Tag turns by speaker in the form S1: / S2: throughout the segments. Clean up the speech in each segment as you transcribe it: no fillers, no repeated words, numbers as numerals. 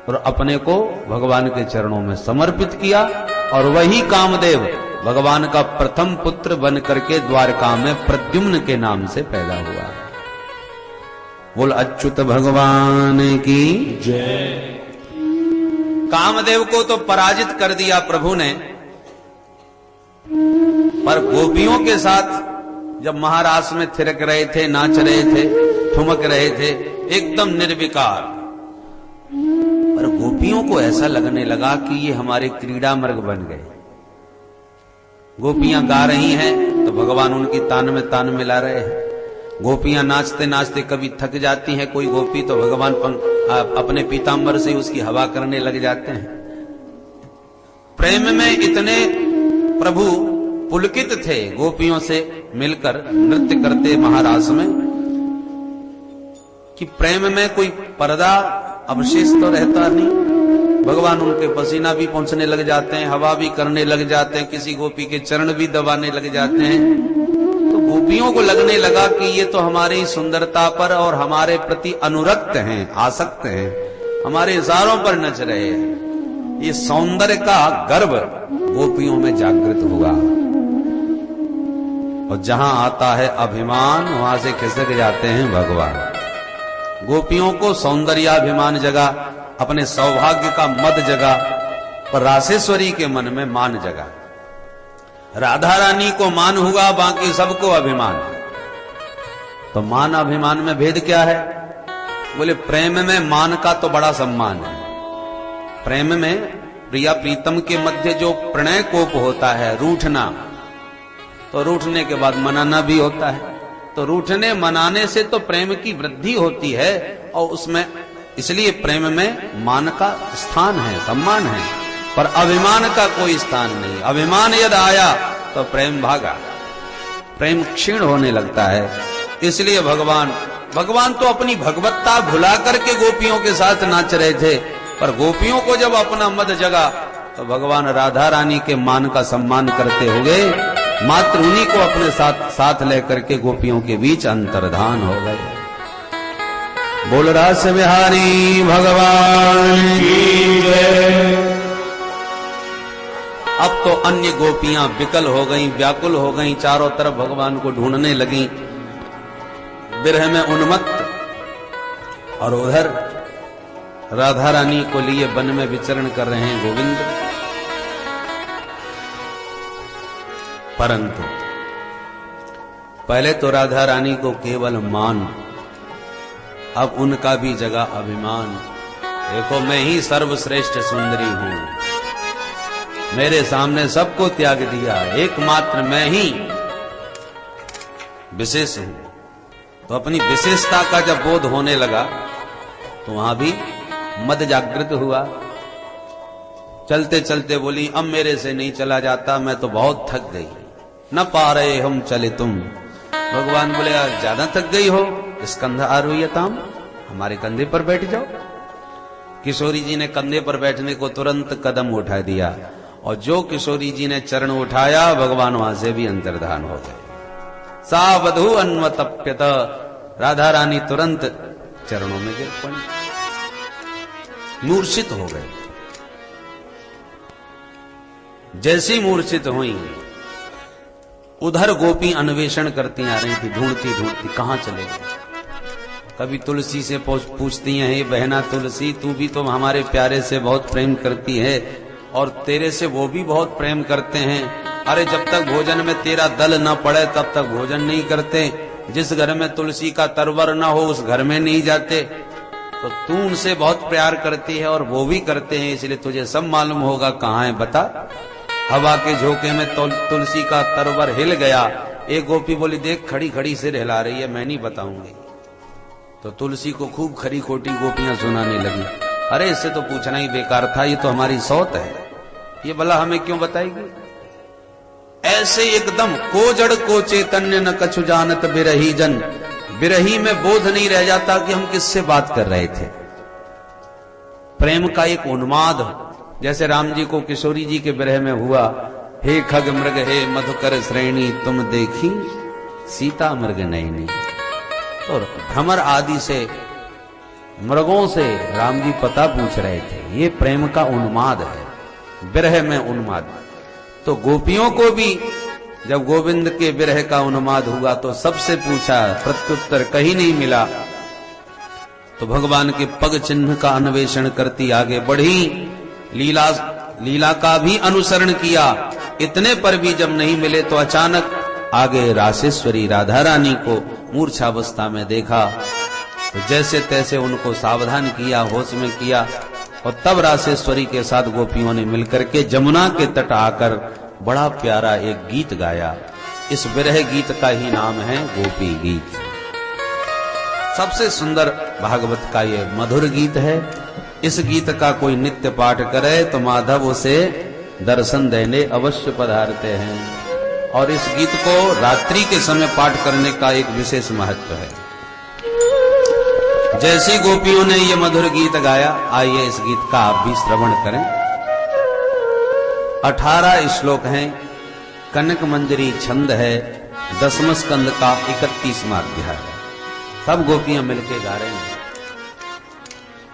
S1: और अपने को भगवान के चरणों में समर्पित किया। और वही कामदेव भगवान का प्रथम पुत्र बन करके द्वारका में प्रद्युम्न के नाम से पैदा हुआ। बोल अच्युत भगवान की जय। कामदेव को तो पराजित कर दिया प्रभु ने, पर गोपियों के साथ जब महारास में थिरक रहे थे, नाच रहे थे, ठुमक रहे थे, एकदम निर्विकार, पर गोपियों को ऐसा लगने लगा कि ये हमारे क्रीड़ा मृग बन गए। गोपियां गा रही हैं तो भगवान उनकी तान में तान मिला रहे हैं। गोपियां नाचते नाचते कभी थक जाती हैं कोई गोपी, तो भगवान अपने पीतांबर से उसकी हवा करने लग जाते हैं। प्रेम में इतने प्रभु पुलकित थे गोपियों से मिलकर नृत्य करते महारास में, कि प्रेम में कोई पर्दा अवशेष तो रहता नहीं। भगवान उनके पसीना भी पहुंचने लग जाते हैं, हवा भी करने लग जाते हैं, किसी गोपी के चरण भी दबाने लग जाते हैं। तो गोपियों को लगने लगा कि ये तो हमारी सुंदरता पर और हमारे प्रति अनुरक्त हैं, आसक्त हैं, हमारे इशारों पर नच रहे हैं। ये सौंदर्य का गर्व गोपियों में जागृत हुआ, और जहां आता है अभिमान वहां से खिसक जाते हैं भगवान। गोपियों को सौंदर्याभिमान जगा, अपने सौभाग्य का मद जगा, पर रासेश्वरी के मन में मान जगा। राधा रानी को मान हुआ, बाकी सबको अभिमान। तो मान अभिमान में भेद क्या है? बोले प्रेम में मान का तो बड़ा सम्मान है। प्रेम में प्रिया प्रीतम के मध्य जो प्रणय कोप होता है, रूठना, तो रूठने के बाद मनाना भी होता है। तो रूठने मनाने से तो प्रेम की वृद्धि होती है, और उसमें इसलिए प्रेम में मान का स्थान है, सम्मान है, पर अभिमान का कोई स्थान नहीं। अभिमान यदि आया तो प्रेम भागा, प्रेम क्षीण होने लगता है। इसलिए भगवान तो अपनी भगवत्ता भुला करके गोपियों के साथ नाच रहे थे, पर गोपियों को जब अपना मद जगा तो भगवान राधा रानी के मान का सम्मान करते हुए मात्र उन्हीं को अपने साथ लेकर के गोपियों के बीच अंतर्धान हो गए। बोल रास बिहारी भगवान की जय। अब तो अन्य गोपियां विकल हो गईं, व्याकुल हो गईं, चारों तरफ भगवान को ढूंढने लगीं, विरह में उन्मत्त। और उधर राधा रानी को लिए वन में विचरण कर रहे हैं गोविंद। परंतु पहले तो राधा रानी को केवल मान, अब उनका भी जगह अभिमान। देखो मैं ही सर्वश्रेष्ठ सुंदरी हूं, मेरे सामने सबको त्याग दिया, एकमात्र मैं ही विशेष हूं। तो अपनी विशेषता का जब बोध होने लगा तो वहां भी मद जागृत हुआ। चलते चलते बोली अब मेरे से नहीं चला जाता, मैं तो बहुत थक गई, न पा रहे हम चले तुम। भगवान बोले ज्यादा थक गई हो, स्कंध आरोह्यताम, हमारे कंधे पर बैठ जाओ। किशोरी जी ने कंधे पर बैठने को तुरंत कदम उठा दिया, और जो किशोरी जी ने चरण उठाया भगवान वहां से भी अंतर्धान हो गए। सा वधू अन्वतप्यत, राधा रानी तुरंत चरणों में गिर पड़ी, मूर्छित हो गए। जैसी मूर्छित हुई उधर गोपी अन्वेषण करती आ रही थी, ढूंढती ढूंढती कहां चले गए। कभी तुलसी से पूछती हैं, हे बहना तुलसी, तू भी तो हमारे प्यारे से बहुत प्रेम करती है, और तेरे से वो भी बहुत प्रेम करते हैं। अरे जब तक भोजन में तेरा दल न पड़े तब तक भोजन नहीं करते, जिस घर में तुलसी का तरवर न हो उस घर में नहीं जाते। तो तू उनसे बहुत प्यार करती है और वो भी करते हैं, इसलिए तुझे सब मालूम होगा, कहाँ है बता। हवा के झोंके में तुलसी का तरवर हिल गया। एक गोपी बोली देख खड़ी खड़ी सिर हिला रही है, मैं नहीं बताऊंगी। तो तुलसी को खूब खरी खोटी गोपियां सुनाने लगी, अरे इससे तो पूछना ही बेकार था, ये तो हमारी सौत है, ये भला हमें क्यों बताएगी। ऐसे एकदम को जड़ को चैतन्य न कछु जानत बिरही जन, बिरही में बोध नहीं रह जाता कि हम किससे बात कर रहे थे। प्रेम का एक उन्माद, जैसे राम जी को किशोरी जी के विरह में हुआ, हे खग मृग हे मधुकर श्रेणी तुम देखी सीता मृग नैनी। और भ्रमर आदि से मृगों से राम जी पता पूछ रहे थे। ये प्रेम का उन्माद है, विरह में उन्माद। तो गोपियों को भी जब गोविंद के विरह का उन्माद हुआ तो सबसे पूछा, प्रत्युत्तर कहीं नहीं मिला। तो भगवान के पग चिन्ह का अन्वेषण करती आगे बढ़ी, लीला का भी अनुसरण किया। इतने पर भी जब नहीं मिले तो अचानक आगे रासेश्वरी राधा रानी को मूर्छावस्था में देखा। तो जैसे तैसे उनको सावधान किया, होश में किया, और तब रासेश्वरी के साथ गोपियों ने मिलकर के जमुना के तट आकर बड़ा प्यारा एक गीत गाया। इस विरह गीत का ही नाम है गोपी गीत। सबसे सुंदर भागवत का ये मधुर गीत है। इस गीत का कोई नित्य पाठ करे तो माधव उसे दर्शन देने अवश्य पधारते हैं। और इस गीत को रात्रि के समय पाठ करने का एक विशेष महत्व है। जैसी गोपियों ने ये मधुर गीत गाया, आइए इस गीत का आप भी श्रवण करें। 18 श्लोक हैं, कनक मंजरी छंद है, 10वें स्कंद का 31वां अध्याय है। सब गोपियां मिलके गा रहे हैं।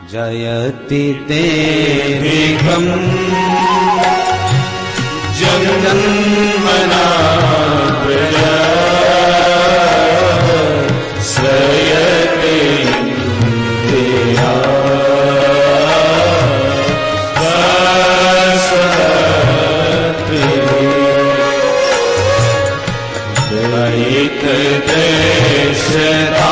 S1: जयति तेभिघं जगन्मना प्रजा श्रयते इंद्रिया दयित देशदा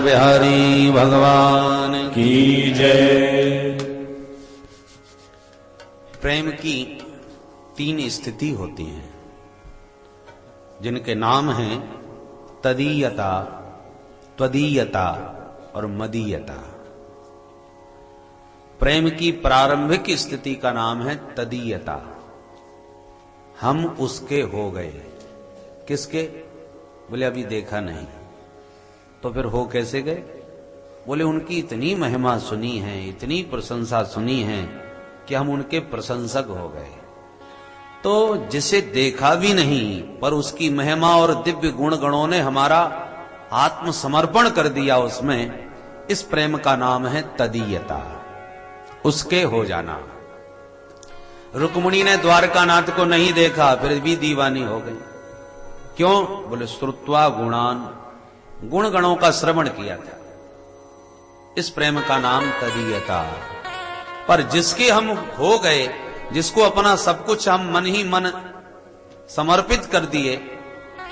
S1: बिहारी भगवान की जय। प्रेम की 3 स्थिति होती हैं जिनके नाम हैं तदीयता, त्वदीयता और मदीयता। प्रेम की प्रारंभिक स्थिति का नाम है तदीयता। हम उसके हो गए। किसके? बोले अभी देखा नहीं। तो फिर हो कैसे गए? बोले उनकी इतनी महिमा सुनी है, इतनी प्रशंसा सुनी है कि हम उनके प्रशंसक हो गए। तो जिसे देखा भी नहीं पर उसकी महिमा और दिव्य गुण गणों ने हमारा आत्मसमर्पण कर दिया उसमें, इस प्रेम का नाम है तदीयता, उसके हो जाना। रुक्मिणी ने द्वारकानाथ को नहीं देखा फिर भी दीवानी हो गई। क्यों? बोले श्रुत्वा गुणान, गुण गणों का श्रवण किया था। इस प्रेम का नाम तदीयता। पर जिसके हम हो गए, जिसको अपना सब कुछ हम मन ही मन समर्पित कर दिए,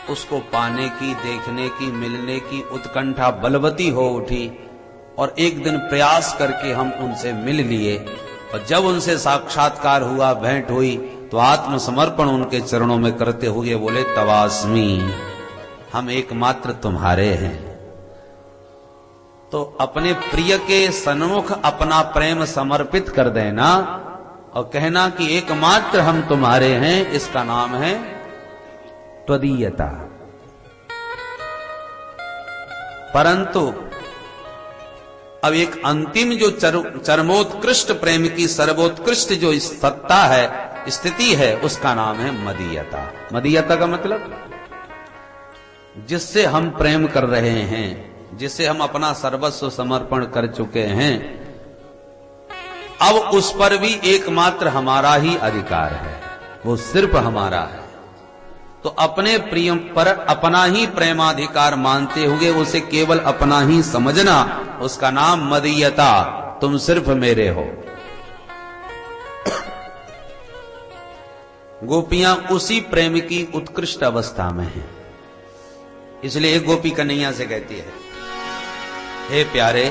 S1: उसको पाने की, देखने की, मिलने की उत्कंठा बलवती हो उठी और एक दिन प्रयास करके हम उनसे मिल लिए और जब उनसे साक्षात्कार हुआ, भेंट हुई, तो आत्मसमर्पण उनके चरणों में करते हुए बोले तवास्मी, हम एकमात्र तुम्हारे हैं। तो अपने प्रिय के सन्मुख अपना प्रेम समर्पित कर देना और कहना कि एकमात्र हम तुम्हारे हैं, इसका नाम है त्वदीयता। परंतु अब एक अंतिम जो चरमोत्कृष्ट प्रेम की सर्वोत्कृष्ट जो सत्ता है, स्थिति है, उसका नाम है मदीयता। मदीयता का मतलब जिससे हम प्रेम कर रहे हैं, जिसे हम अपना सर्वस्व समर्पण कर चुके हैं, अब उस पर भी एकमात्र हमारा ही अधिकार है, वो सिर्फ हमारा है। तो अपने प्रिय पर अपना ही प्रेमाधिकार मानते हुए उसे केवल अपना ही समझना, उसका नाम मदीयता। तुम सिर्फ मेरे हो। गोपियां उसी प्रेम की उत्कृष्ट अवस्था में हैं। इसलिए एक गोपी कन्हैया से कहती है, हे प्यारे,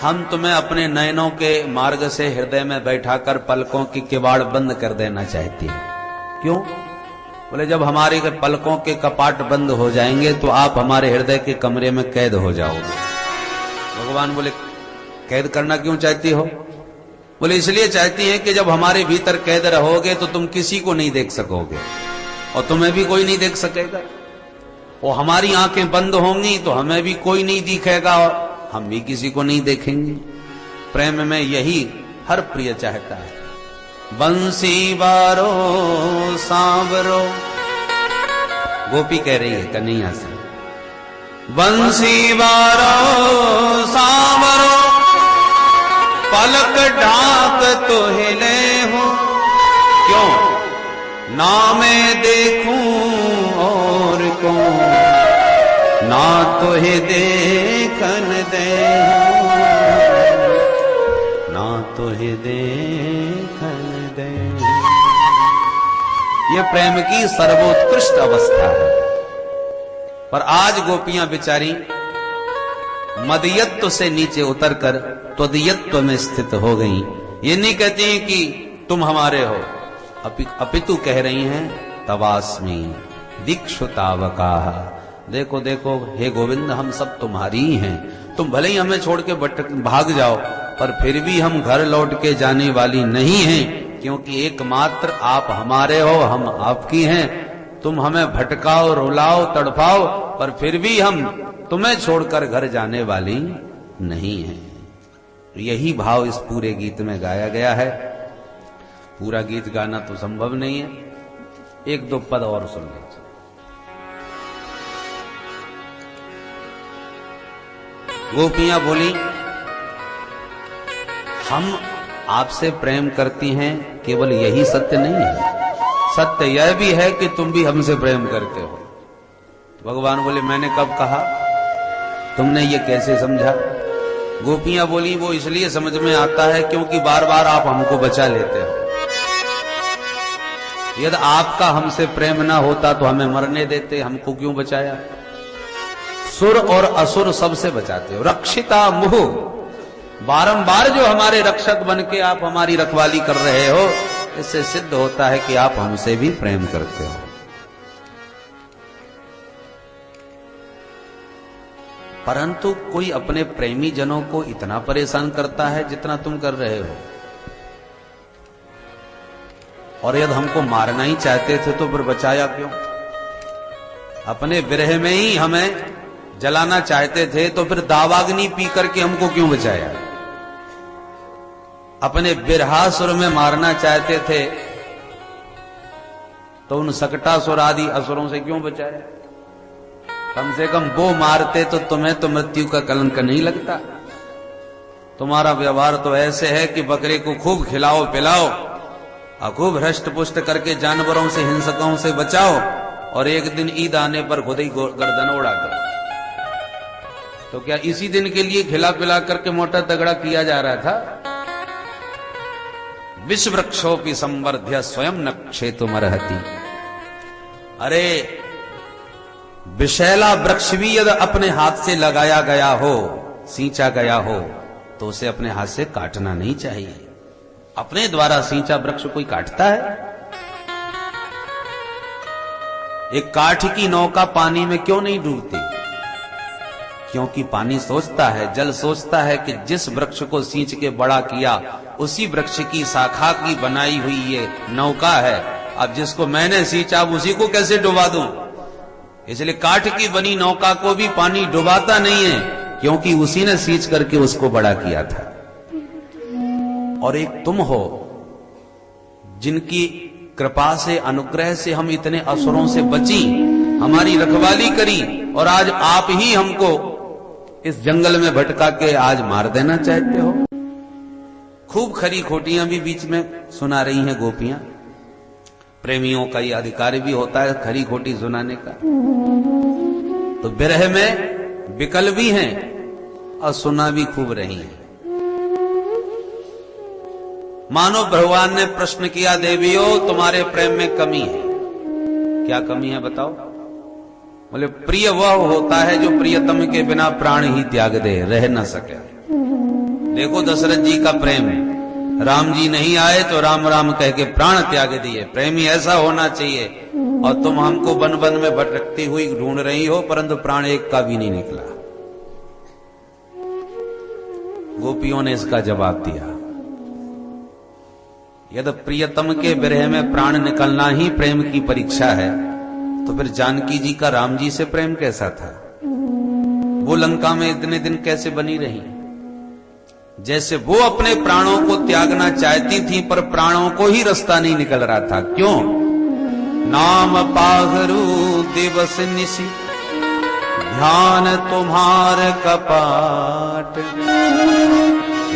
S1: हम तुम्हें अपने नयनों के मार्ग से हृदय में बैठाकर पलकों की किवाड़ बंद कर देना चाहती है। क्यों? बोले जब हमारे पलकों के कपाट बंद हो जाएंगे तो आप हमारे हृदय के कमरे में कैद हो जाओगे। भगवान बोले कैद करना क्यों चाहती हो? बोले इसलिए चाहती है कि जब हमारे भीतर कैद रहोगे तो तुम किसी को नहीं देख सकोगे और तुम्हें भी कोई नहीं देख सकेगा। वो हमारी आंखें बंद होंगी तो हमें भी कोई नहीं दिखेगा और हम भी किसी को नहीं देखेंगे। प्रेम में यही हर प्रिय चाहता है। बंसी बारो सांवरो, गोपी कह रही है कन्हैया से, बंसी बारो सांवरो, पलक ढाक तो हिले हूं, क्यों? ना मैं देखूं और को, ना तो हे देखन दे, ना तो हे देखन दे। ये प्रेम की सर्वोत्कृष्ट अवस्था है। पर आज गोपियां बेचारी मदीयत्व से नीचे उतरकर त्वदीयत्व में स्थित हो गई। ये नहीं कहती हैं कि तुम हमारे हो, अपितु कह रही हैं तवास्मी दीक्षुतावका। देखो देखो हे गोविंद, हम सब तुम्हारी ही हैं। तुम भले ही हमें छोड़ के भाग जाओ, पर फिर भी हम घर लौट के जाने वाली नहीं हैं, क्योंकि एकमात्र आप हमारे हो, हम आपकी हैं। तुम हमें भटकाओ, रुलाओ, तड़पाओ, पर फिर भी हम तुम्हें छोड़कर घर जाने वाली नहीं हैं। यही भाव इस पूरे गीत में गाया गया है। पूरा गीत गाना तो संभव नहीं है, एक दो पद और सुन लीजिए। गोपियां बोली, हम आपसे प्रेम करती हैं, केवल यही सत्य नहीं है, सत्य यह भी है कि तुम भी हमसे प्रेम करते हो। भगवान बोले मैंने कब कहा? तुमने ये कैसे समझा? गोपियां बोली वो इसलिए समझ में आता है क्योंकि बार बार आप हमको बचा लेते हो। यदि आपका हमसे प्रेम ना होता तो हमें मरने देते, हमको क्यों बचाया? सुर और असुर सबसे बचाते हो। रक्षिता मुह, बारंबार जो हमारे रक्षक बन के आप हमारी रखवाली कर रहे हो, इससे सिद्ध होता है कि आप हमसे भी प्रेम करते हो। परंतु कोई अपने प्रेमी जनों को इतना परेशान करता है जितना तुम कर रहे हो। और यदि हमको मारना ही चाहते थे तो फिर बचाया क्यों? अपने विरह में ही हमें जलाना चाहते थे तो फिर दावाग्नि पी करके हमको क्यों बचाया? अपने बिरहासुर में मारना चाहते थे तो उन सकटासुर आदि असुरों से क्यों बचाया? कम से कम वो मारते तो तुम्हें तो मृत्यु का कलंक नहीं लगता। तुम्हारा व्यवहार तो ऐसे है कि बकरे को खूब खिलाओ पिलाओ और खूब हृष्ट पुष्ट करके जानवरों से हिंसकों से बचाओ और एक दिन ईद आने पर खुद ही गर्दन उड़ा दो। तो क्या इसी दिन के लिए खिला पिला करके मोटा तगड़ा किया जा रहा था? विश्व वृक्षोपि संवर्ध्य स्वयं न क्षेतुमर्हति। अरे विशैला वृक्ष भी यदि अपने हाथ से लगाया गया हो, सींचा गया हो, तो उसे अपने हाथ से काटना नहीं चाहिए। अपने द्वारा सींचा वृक्ष कोई काटता है? एक काठ की नौका पानी में क्यों नहीं डूबती? क्योंकि पानी सोचता है, जल सोचता है कि जिस वृक्ष को सींच के बड़ा किया उसी वृक्ष की शाखा की बनाई हुई ये नौका है। अब जिसको मैंने सींचा उसी को कैसे डुबा दूं? इसलिए काठ की बनी नौका को भी पानी डुबाता नहीं है, क्योंकि उसी ने सींच करके उसको बड़ा किया था। और एक तुम हो जिनकी कृपा से, अनुग्रह से हम इतने असुरों से बची, हमारी रखवाली करी, और आज आप ही हमको इस जंगल में भटका के आज मार देना चाहते हो। खूब खरी खोटियां भी बीच में सुना रही हैं गोपियां। प्रेमियों का ये अधिकार भी होता है खरी खोटी सुनाने का। तो विरह में विकल भी हैं और सुना भी खूब रही हैं। मानो भगवान ने प्रश्न किया, देवियों तुम्हारे प्रेम में कमी है। क्या कमी है बताओ? बोले प्रिय वह होता है जो प्रियतम के बिना प्राण ही त्याग दे, रह न सके। देखो दशरथ जी का प्रेम, राम जी नहीं आए तो राम राम कह के प्राण त्याग दिए। प्रेमी ऐसा होना चाहिए। और तुम हमको वन वन में भटकती हुई ढूंढ रही हो, परंतु प्राण एक का भी नहीं निकला। गोपियों ने इसका जवाब दिया, यदि प्रियतम के विरह में प्राण निकलना ही प्रेम की परीक्षा है, तो फिर जानकी जी का राम जी से प्रेम कैसा था? वो लंका में इतने दिन कैसे बनी रही? जैसे वो अपने प्राणों को त्यागना चाहती थी, पर प्राणों को ही रास्ता नहीं निकल रहा था। क्यों? नाम पागरू दिवस निशि ध्यान तुम्हार कपाट,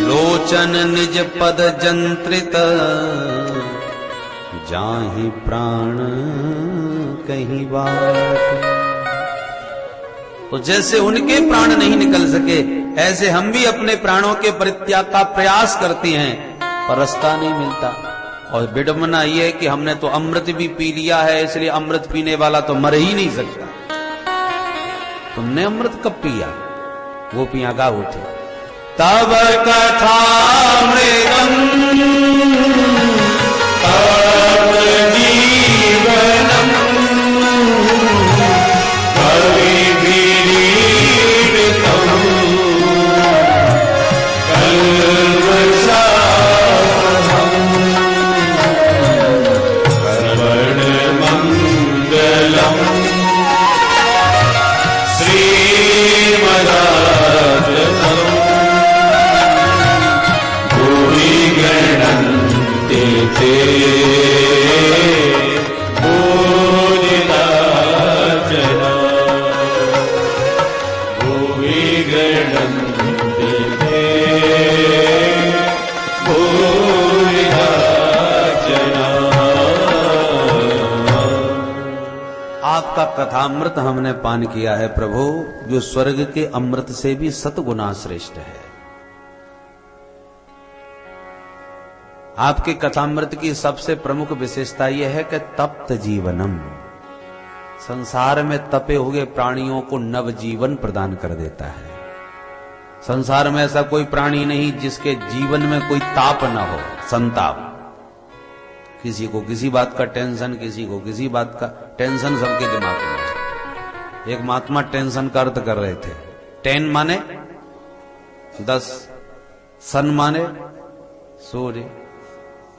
S1: लोचन निज पद जंत्रित जाहि प्राण कहीं बात। तो जैसे उनके प्राण नहीं निकल सके, ऐसे हम भी अपने प्राणों के परित्याग का प्रयास करते हैं, पर रास्ता नहीं मिलता। और विडंबना यह है कि हमने तो अमृत भी पी लिया है, इसलिए अमृत पीने वाला तो मर ही नहीं सकता। तुमने अमृत कब पिया? गोपियां गा उठी, तब कथा मृतम तब जीवनम आपका कथामृत हमने पान किया है प्रभु, जो स्वर्ग के अमृत से भी 7 गुना श्रेष्ठ है। आपके कथामृत की सबसे प्रमुख विशेषता यह है कि तप्त जीवनम, संसार में तपे हुए प्राणियों को नवजीवन प्रदान कर देता है। संसार में ऐसा कोई प्राणी नहीं जिसके जीवन में कोई ताप न हो, संताप। किसी को किसी बात का टेंशन, किसी को किसी बात का टेंशन, सबके दिमाग में। एक महात्मा टेंशन का अर्थ कर रहे थे। टेन माने 10, सन माने सूर्य।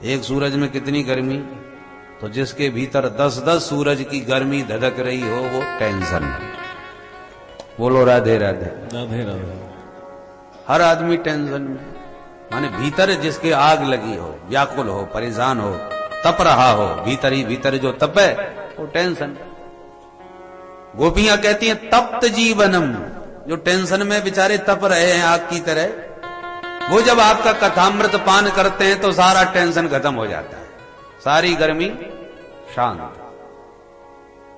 S1: एक सूरज में कितनी गर्मी, तो जिसके भीतर 10-10 सूरज की गर्मी धधक रही हो वो टेंशन। बोलो राधे राधे।
S2: राधे राधे।
S1: हर आदमी टेंशन में, माने भीतर जिसके आग लगी हो, व्याकुल हो, परेशान हो, तप रहा हो, भीतर ही भीतर जो तपे वो टेंशन। गोपियां कहती हैं तप्त जीवनम, जो टेंशन में बेचारे तप रहे हैं आग की तरह, वो जब आपका कथामृत पान करते हैं तो सारा टेंशन खत्म हो जाता है, सारी गर्मी शांत।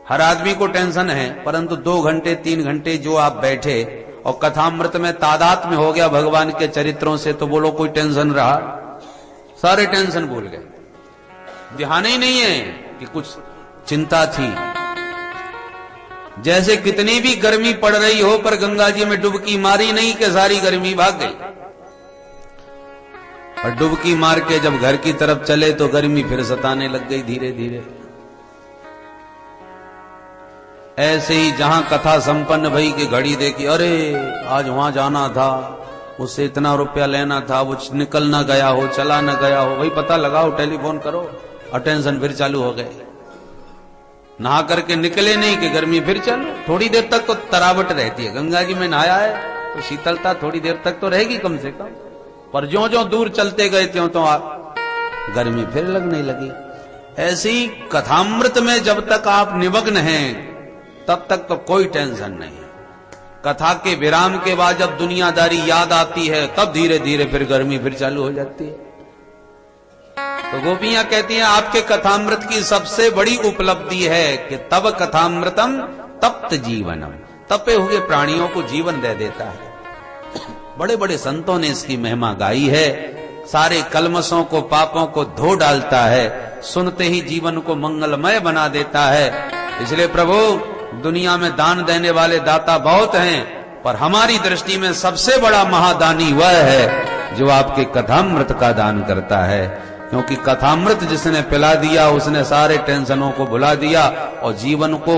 S1: हर आदमी को टेंशन है, परंतु 2 घंटे 3 घंटे जो आप बैठे और कथामृत में तादाद में हो गया भगवान के चरित्रों से, तो बोलो कोई टेंशन रहा? सारे टेंशन भूल गए। ध्यान ही नहीं है कि कुछ चिंता थी। जैसे कितनी भी गर्मी पड़ रही हो, पर गंगा जी में डुबकी मारी नहीं कि सारी गर्मी भाग गई। और डुबकी मार के जब घर की तरफ चले तो गर्मी फिर सताने लग गई धीरे धीरे। ऐसे ही जहां कथा संपन्न भई की घड़ी देखी, अरे आज वहां जाना था, उससे इतना रुपया लेना था, वो निकल ना गया हो, चला ना गया हो, वही पता लगाओ, टेलीफोन करो, और टेंशन फिर चालू हो गए। नहा करके निकले नहीं कि गर्मी फिर चालू। थोड़ी देर तक तो तरावट रहती है, गंगा जी में नहाया है तो शीतलता थोड़ी देर तक तो रहेगी कम से कम, पर ज्यों ज्यों दूर चलते गए त्यों तो गर्मी फिर लगने लगी। ऐसी कथामृत में जब तक आप निमग्न हैं तब तक तो कोई टेंशन नहीं। कथा के विराम के बाद जब दुनियादारी याद आती है तब धीरे धीरे फिर गर्मी फिर चालू हो जाती है। तो गोपियां कहती हैं आपके कथामृत की सबसे बड़ी उपलब्धि है कि तब कथामृतम तप्त जीवनम, तपे हुए प्राणियों को जीवन दे देता है। बड़े बड़े संतों ने इसकी महिमा गाई है। सारे कलमशों को, पापों को धो डालता है, सुनते ही जीवन को मंगलमय बना देता है। इसलिए प्रभु, दुनिया में दान देने वाले दाता बहुत हैं, पर हमारी दृष्टि में सबसे बड़ा महादानी वह है जो आपके कथामृत का दान करता है। क्योंकि कथामृत जिसने पिला दिया उसने सारे टेंशनों को भुला दिया और जीवन को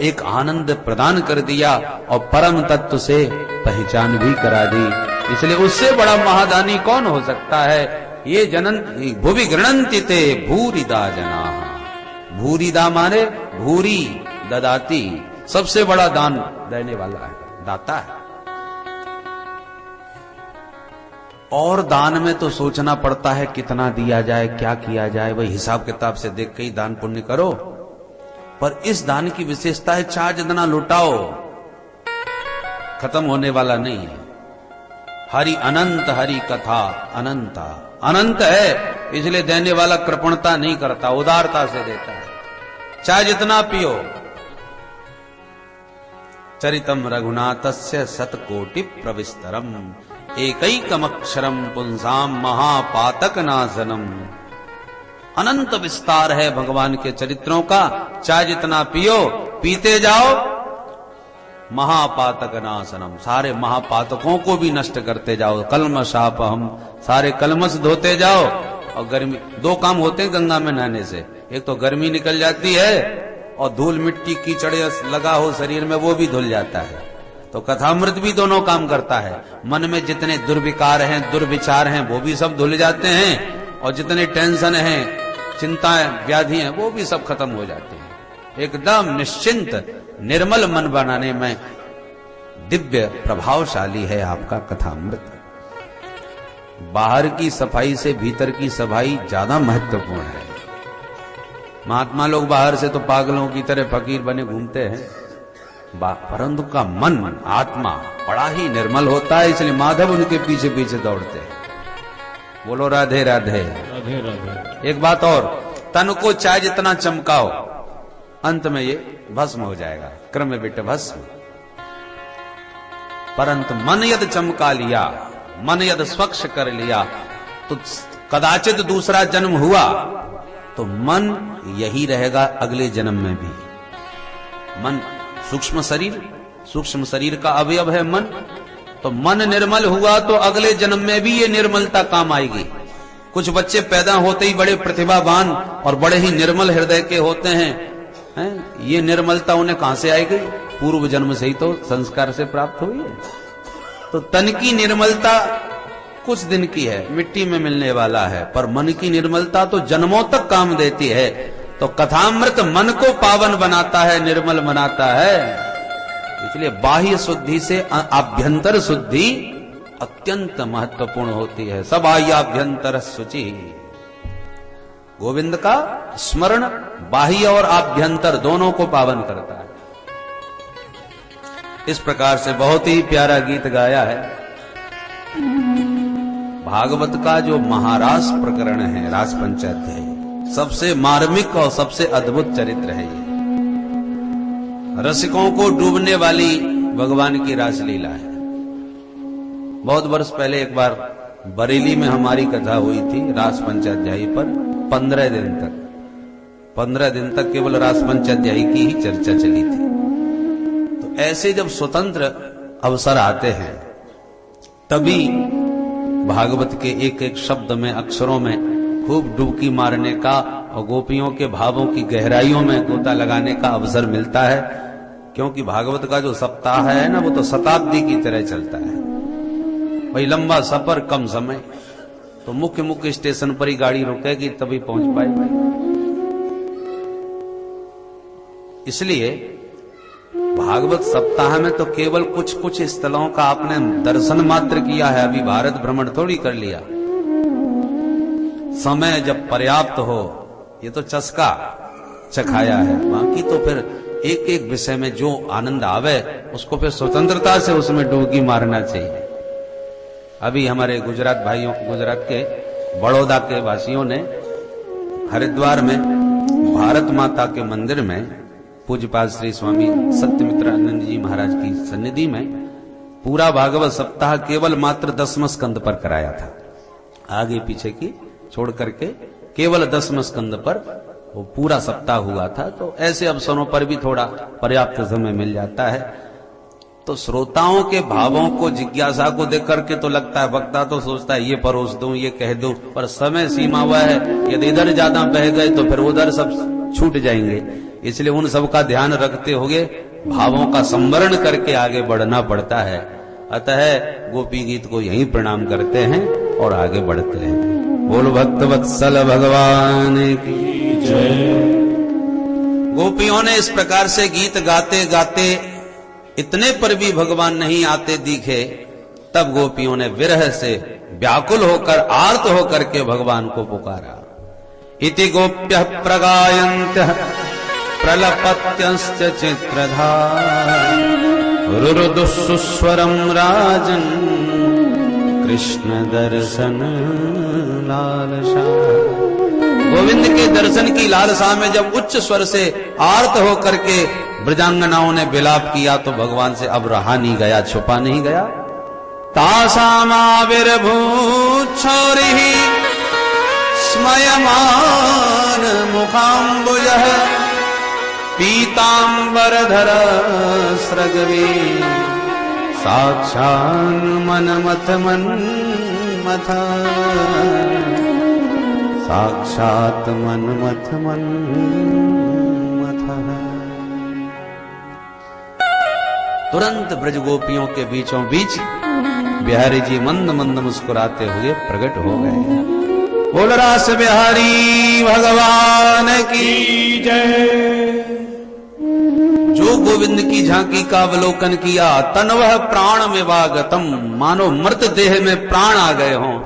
S1: एक आनंद प्रदान कर दिया और परम तत्व से पहचान भी करा दी। इसलिए उससे बड़ा महादानी कौन हो सकता है? ये जनन भुवि गृणन्ति ते भूरिदा जना। भूरिदा माने भूरी ददाती, सबसे बड़ा दान देने वाला है, दाता है। और दान में तो सोचना पड़ता है कितना दिया जाए, क्या किया जाए, वही हिसाब किताब से देख के ही दान पुण्य करो। पर इस दान की विशेषता है चाहे जितना लुटाओ खत्म होने वाला नहीं है। हरि अनंत, हरि कथा अनंता, अनंत है, इसलिए देने वाला कृपणता नहीं करता, उदारता से देता है। चाहे जितना पियो। चरितम रघुनाथस्य शतकोटि प्रविस्तरम एकैकमक्षरम पुंसाम महापातक नाशनम। अनंत विस्तार है भगवान के चरित्रों का। चाहे जितना पियो, पीते जाओ, महापातक नाशनम, सारे महापातकों को भी नष्ट करते जाओ। कलमशाप, हम सारे कलमश धोते जाओ। और गर्मी, 2 काम होते हैं गंगा में नहाने से, एक तो गर्मी निकल जाती है और धूल मिट्टी कीचड़ लगा हो शरीर में वो भी धुल जाता है। तो कथामृत भी दोनों काम करता है। मन में जितने दुर्विकार हैं, दुर्विचार हैं, वो भी सब धुल जाते हैं, और जितने टेंशन हैं, चिंताएं, व्याधि हैं, वो भी सब खत्म हो जाते हैं। एकदम निश्चिंत निर्मल मन बनाने में दिव्य प्रभावशाली है आपका कथामृत। बाहर की सफाई से भीतर की सफाई ज्यादा महत्वपूर्ण है। महात्मा लोग बाहर से तो पागलों की तरह फकीर बने घूमते हैं, परंतु का मन, आत्मा बड़ा ही निर्मल होता है, इसलिए माधव उनके पीछे पीछे दौड़ते हैं। बोलो राधे राधे।
S2: राधे राधे।
S1: एक बात और, तन को चाहे जितना चमकाओ, अंत में ये भस्म हो जाएगा, क्रम बिट भस्म। परंतु मन यदि चमका लिया, मन यदि स्वच्छ कर लिया, तो कदाचित दूसरा जन्म हुआ तो मन यही रहेगा अगले जन्म में भी। मन सूक्ष्म शरीर का अवयव है मन, तो मन निर्मल हुआ तो अगले जन्म में भी ये निर्मलता काम आएगी। कुछ बच्चे पैदा होते ही बड़े प्रतिभावान और बड़े ही निर्मल हृदय के होते हैं, ये निर्मलता उन्हें कहां से आएगी? पूर्व जन्म से ही तो संस्कार से प्राप्त हुई है। तो तन की निर्मलता कुछ दिन की है, मिट्टी में मिलने वाला है, पर मन की निर्मलता तो जन्मों तक काम देती है। तो कथामृत मन को पावन बनाता है, निर्मल बनाता है। इसलिए बाह्य शुद्धि से आभ्यंतर शुद्धि अत्यंत महत्वपूर्ण होती है। सब आभ्यंतर शुचि। गोविंद का स्मरण बाह्य और आभ्यंतर दोनों को पावन करता है। इस प्रकार से बहुत ही प्यारा गीत गाया है। भागवत का जो महारास प्रकरण है, रास पंचाध्यायी, सबसे मार्मिक और सबसे अद्भुत चरित्र है ये। रसिकों को डूबने वाली भगवान की रासलीला है। बहुत वर्ष पहले एक बार बरेली में हमारी कथा हुई थी रास पंचाध्यायी पर। 15 दिन तक केवल रास पंचाध्यायी की ही चर्चा चली थी। तो ऐसे जब स्वतंत्र अवसर आते हैं तभी भागवत के एक एक शब्द में, अक्षरों में खूब डुबकी मारने का और गोपियों के भावों की गहराइयों में गोता लगाने का अवसर मिलता है। क्योंकि भागवत का जो सप्ताह है ना, वो तो शताब्दी की तरह चलता है भाई। लंबा सफर, कम समय, तो मुख्य स्टेशन पर ही गाड़ी रुकेगी तभी पहुंच पाएगी। इसलिए भागवत सप्ताह में तो केवल कुछ स्थलों का आपने दर्शन मात्र किया है, अभी भारत भ्रमण थोड़ी कर लिया। समय जब पर्याप्त हो, ये तो चस्का चखाया है। बाकी तो फिर एक एक विषय में जो आनंद आवे उसको फिर स्वतंत्रता से उसमें डुबकी मारना चाहिए। अभी हमारे गुजरात भाइयों, गुजरात के बड़ौदा के वासियों ने हरिद्वार में भारत माता के मंदिर में पूज्यपाद श्री स्वामी सत्यमित्रानंद जी महाराज की सन्निधि में पूरा भागवत सप्ताह केवल मात्र 10वें स्कंद पर कराया था। आगे पीछे की छोड़ करके केवल 10वें स्कंद पर वो पूरा सप्ताह हुआ था। तो ऐसे अवसरों पर भी थोड़ा पर्याप्त समय मिल जाता है। तो श्रोताओं के भावों को, जिज्ञासा को देख करके तो लगता है, वक्ता तो सोचता है ये परोस दूं, ये कह दूं, पर समय सीमा हुआ है। यदि इधर ज्यादा बह गए तो फिर उधर सब छूट जाएंगे। इसलिए उन सब का ध्यान रखते हुए भावों का संवरण करके आगे बढ़ना पड़ता है। अतः गोपी गीत को यहीं प्रणाम करते हैं और आगे बढ़ते हैं। बोल भक्त वत्सल भगवान की जय। गोपियों ने इस प्रकार से गीत गाते गाते इतने पर भी भगवान नहीं आते दिखे। तब गोपियों ने विरह से व्याकुल होकर, आर्त होकर के भगवान को पुकारा। इति गोप्यः प्रगायन्त्यः प्रलपत्यंश्च चित्रधार रुरुदुःस्वरं राजन् कृष्ण दर्शन लालसा। गोविंद के दर्शन की लालसा में जब उच्च स्वर से आर्त होकर के ब्रजांगनाओं ने विलाप किया तो भगवान से अब रहा नहीं गया, छुपा नहीं गया। तासामाविर्भूच्छौरिः स्मयमान मुखाम्बुजः पीताम्बरधर स्रगवे साक्षान् मनमथ मन्मथ साक्षात् मनमथ मन्मथ। तुरंत ब्रजगोपियों के बीचों बीच बिहारी जी मंद मंद मुस्कुराते हुए प्रकट हो गए। बोल रास बिहारी भगवान की जय। जो गोविंद की झांकी का अवलोकन किया, तनवह प्राण विवागतम, मानो मृत देह में प्राण आ गए हों।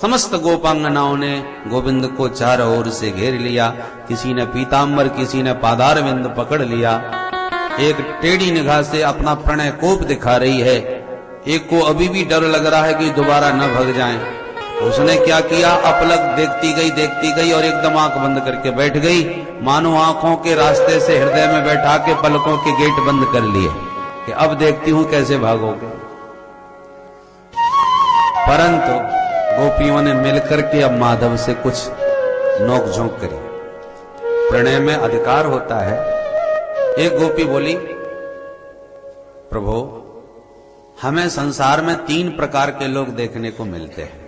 S1: समस्त गोपांगनाओं ने गोविंद को चारों ओर से घेर लिया। किसी ने पीतांबर, किसी ने पादारविंद पकड़ लिया। एक टेढ़ी निगाह से अपना प्रणय कोप दिखा रही है। एक को अभी भी डर लग रहा है कि दोबारा न भग जाएं। उसने क्या किया, अपलक देखती गई और एकदम आंख बंद करके बैठ गई, मानो आंखों के रास्ते से हृदय में बैठा के पलकों के गेट बंद कर लिए कि अब देखती हूं कैसे भागोगे। परंतु गोपियों ने मिलकर के अब माधव से कुछ नोकझोंक करी। प्रणय में अधिकार होता है। एक गोपी बोली, प्रभु हमें संसार में 3 प्रकार के लोग देखने को मिलते हैं।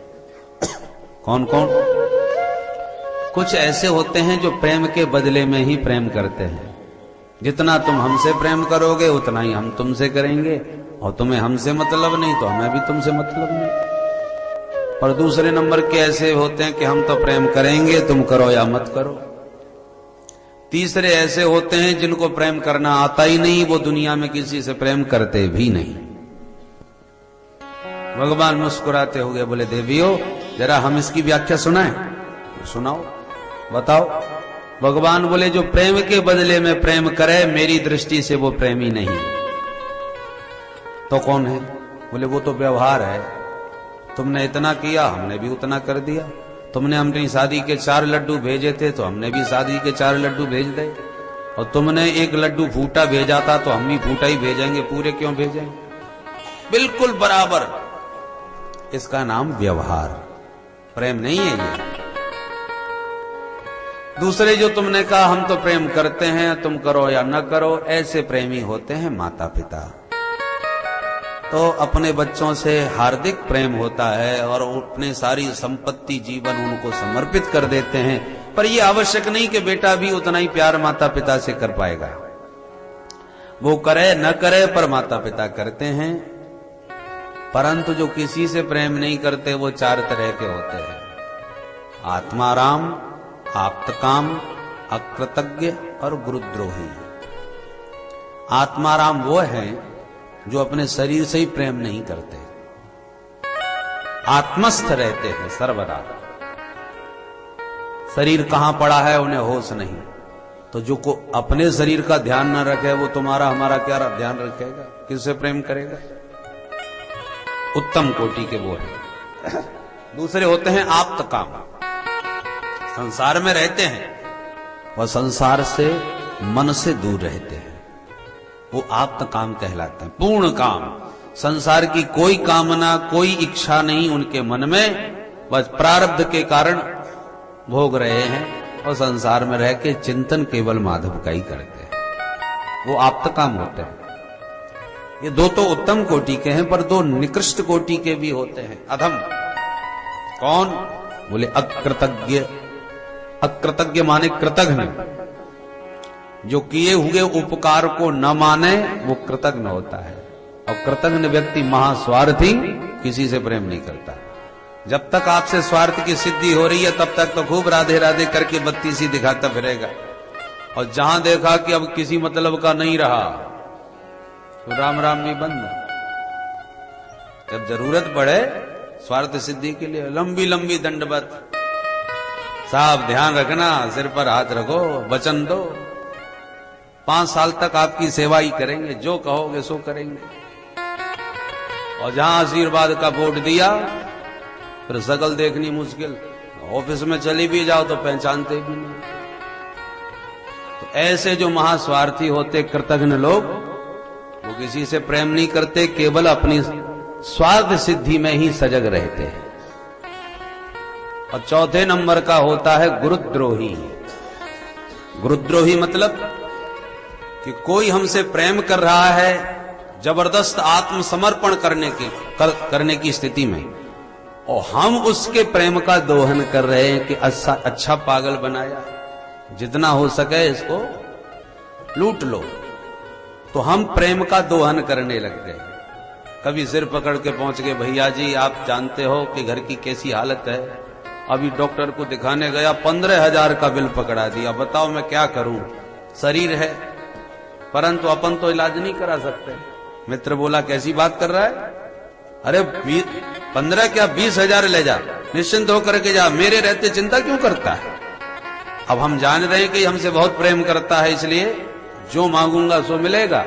S1: कौन कौन? कुछ ऐसे होते हैं जो प्रेम के बदले में ही प्रेम करते हैं। जितना तुम हमसे प्रेम करोगे उतना ही हम तुमसे करेंगे, और तुम्हें हमसे मतलब नहीं तो हमें भी तुमसे मतलब नहीं। पर दूसरे नंबर के ऐसे होते हैं कि हम तो प्रेम करेंगे, तुम करो या मत करो। तीसरे ऐसे होते हैं जिनको प्रेम करना आता ही नहीं, वो दुनिया में किसी से प्रेम करते भी नहीं। भगवान मुस्कुराते हुए बोले, देवियों जरा हम इसकी व्याख्या सुनाएं। सुनाओ, बताओ। भगवान बोले, जो प्रेम के बदले में प्रेम करे, मेरी दृष्टि से वो प्रेमी नहीं। तो कौन है? बोले, वो तो व्यवहार है। तुमने इतना किया, हमने भी उतना कर दिया। तुमने अपनी शादी के 4 लड्डू भेजे थे, तो हमने भी शादी के 4 लड्डू भेज दे। और तुमने 1 लड्डू फूटा भेजा था, तो हम भी फूटा ही भेजेंगे, पूरे क्यों भेजेंगे? बिल्कुल बराबर। इसका नाम व्यवहार, प्रेम नहीं है ये। दूसरे जो तुमने कहा हम तो प्रेम करते हैं, तुम करो या न करो, ऐसे प्रेमी होते हैं माता पिता। तो अपने बच्चों से हार्दिक प्रेम होता है और अपने सारी संपत्ति जीवन उनको समर्पित कर देते हैं। पर यह आवश्यक नहीं कि बेटा भी उतना ही प्यार माता पिता से कर पाएगा। वो करे न करे, पर माता पिता करते हैं। परंतु जो किसी से प्रेम नहीं करते, वो 4 तरह के होते हैं: आत्माराम, आप्तकाम, अकृतज्ञ और गुरुद्रोही। आत्माराम वो हैं जो अपने शरीर से ही प्रेम नहीं करते, आत्मस्थ रहते हैं सर्वदा। शरीर कहां पड़ा है उन्हें होश नहीं। तो जो को अपने शरीर का ध्यान न रखे, वो तुम्हारा हमारा क्या ध्यान रखेगा? किससे प्रेम करेगा? उत्तम कोटि के वो है। दूसरे होते हैं आप्तकाम, संसार में रहते हैं, वह संसार से मन से दूर रहते हैं, वो आप्त काम कहलाते हैं। पूर्ण काम, संसार की कोई कामना, कोई इच्छा नहीं उनके मन में, बस प्रारब्ध के कारण भोग रहे हैं और संसार में रह के चिंतन केवल माधव का ही करते हैं, वो आप्त काम होते हैं। ये 2 तो उत्तम कोटि के हैं, पर 2 निकृष्ट कोटि के भी होते हैं, अधम। कौन? बोले अकृतज्ञ। अकृतज्ञ माने कृतघ्न, जो किए हुए उपकार को न माने वो कृतज्ञ होता है। और कृतज्ञ व्यक्ति महास्वार्थी, किसी से प्रेम नहीं करता। जब तक आपसे स्वार्थ की सिद्धि हो रही है, तब तक तो खूब राधे राधे करके बत्ती सी दिखाता फिरेगा। और जहां देखा कि अब किसी मतलब का नहीं रहा, तो राम राम भी बंद। जब जरूरत पड़े स्वार्थ सिद्धि के लिए, लंबी लंबी दंडवत, साहब ध्यान रखना, सिर पर हाथ रखो, वचन दो, 5 साल तक आपकी सेवा ही करेंगे, जो कहोगे सो करेंगे। और जहां आशीर्वाद का बोर्ड दिया, फिर शकल देखनी मुश्किल। ऑफिस में चली भी जाओ तो पहचानते भी नहीं। तो ऐसे जो महास्वार्थी होते कृतघ्न लोग, वो किसी से प्रेम नहीं करते, केवल अपनी स्वार्थ सिद्धि में ही सजग रहते हैं। और चौथे नंबर का होता है गुरुद्रोही। गुरुद्रोही मतलब कि कोई हमसे प्रेम कर रहा है, जबरदस्त आत्मसमर्पण करने की स्थिति में, और हम उसके प्रेम का दोहन कर रहे हैं कि अच्छा पागल बनाया, जितना हो सके इसको लूट लो। तो हम प्रेम का दोहन करने लग गए। कभी सिर पकड़ के पहुंच गए, भैया जी आप जानते हो कि घर की कैसी हालत है, अभी डॉक्टर को दिखाने गया, 15,000 का बिल पकड़ा दिया, बताओ मैं क्या करूं? शरीर है, परंतु अपन तो इलाज नहीं करा सकते। मित्र बोला, कैसी बात कर रहा है? अरे 15 क्या 20,000 ले जा, निश्चिंत होकर के जा, मेरे रहते चिंता क्यों करता है? अब हम जान रहे हैं कि हमसे बहुत प्रेम करता है, इसलिए जो मांगूंगा सो मिलेगा।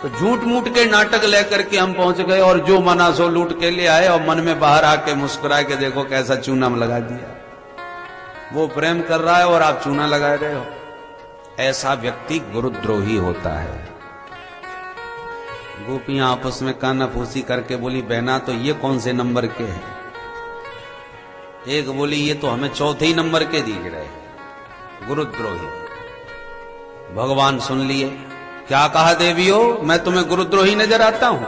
S1: तो झूठ मूठ के नाटक लेकर के हम पहुंच गए, और जो मना सो लूट के ले आए, और मन में बाहर आके मुस्कुरा के देखो कैसा चूना लगा दिया। वो प्रेम कर रहा है और आप चूना लगा रहे हो। ऐसा व्यक्ति गुरुद्रोही होता है। गोपियां आपस में कानाफूसी करके बोली, बहना तो ये कौन से नंबर के हैं? एक बोली, ये तो हमें 4थे नंबर के दिख रहे हैं, गुरुद्रोही। भगवान सुन लिए, क्या कहा देवियों, मैं तुम्हें गुरुद्रोही नजर आता हूं?